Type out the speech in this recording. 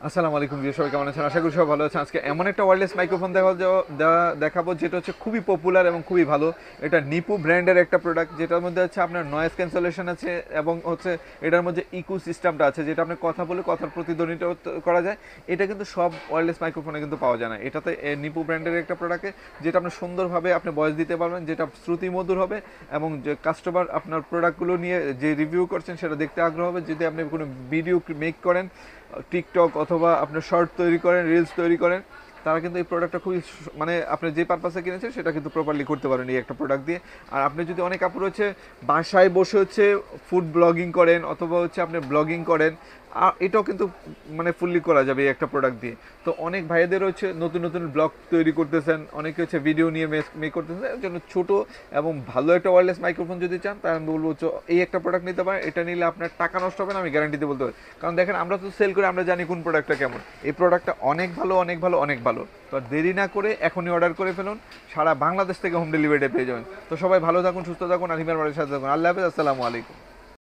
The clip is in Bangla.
আসসালামু আলাইকুম জি, সবাই কেমন আছেন? আশা করি সবাই ভালো আছেন। আজকে এমন একটা ওয়্যারলেস মাইক্রোফোন দেখাবো যেটা হচ্ছে খুবই পপুলার এবং খুবই ভালো। এটা নিপু ব্র্যান্ডের একটা প্রোডাক্ট, যেটার মধ্যে হচ্ছে আপনার নয়েজ ক্যান্সেলেশন আছে এবং হচ্ছে এটার মধ্যে ইকো সিস্টেমটা আছে, যেটা আপনি কথা বলে কথার প্রতিধ্বনিটা করা যায়। এটা কিন্তু সব ওয়্যারলেস মাইক্রোফোনে কিন্তু পাওয়া যায় না। এটাতে নিপু ব্র্যান্ডের একটা প্রোডাক্টে, যেটা আপনি সুন্দরভাবে আপনি ভয়েস দিতে পারবেন, যেটা শ্রুতি মধুর হবে এবং যে কাস্টমার আপনার প্রোডাক্টগুলো নিয়ে যে রিভিউ করছেন সেটা দেখতে আগ্রহ হবে। যদি আপনি কোনো ভিডিও মেক করেন, টিকটক অথবা আপনার শর্ট তৈরি করেন, রিলস তৈরি করেন, তারা কিন্তু এই প্রোডাক্টটা খুবই মানে আপনি যে পারপাসে কিনেছেন সেটা কিন্তু প্রপারলি করতে পারেন এই একটা প্রোডাক্ট দিয়ে। আর আপনি যদি অনেক আপুর হচ্ছে বাসায় বসে হচ্ছে ফুড ব্লগিং করেন অথবা হচ্ছে আপনি ব্লগিং করেন, এটাও কিন্তু মানে ফুললি করা যাবে এই একটা প্রোডাক্ট দিয়ে। তো অনেক ভাইদের হচ্ছে নতুন নতুন ব্লগ তৈরি করতেছেন, অনেকে হচ্ছে ভিডিও নিয়ে মেক করতেছেন, এর জন্য ছোট এবং ভালো একটা ওয়্যারলেস মাইক্রোফোন যদি চান তাহলে আমি বলবো এই একটা প্রোডাক্ট নিতে পারেন। এটা নিলে আপনার টাকা নষ্ট হবে না, আমি গ্যারান্টিতে বলতে পারি। কারণ দেখেন, আমরা তো সেল করে আমরা জানি কোন প্রোডাক্টটা কেমন। এই প্রোডাক্টটা অনেক ভালো, অনেক ভালো, অনেক ভালো। তো আর দেরি না করে এখনই অর্ডার করে ফেলুন, সারা বাংলাদেশ থেকে হোম ডেলিভারিটা পেয়ে যাবেন। তো সবাই ভালো থাকুন, সুস্থ থাকুন, আর হিমার বাড়ির সাথে থাকুন। আল্লাহ হাফেজ, আসসালামু আলাইকুম।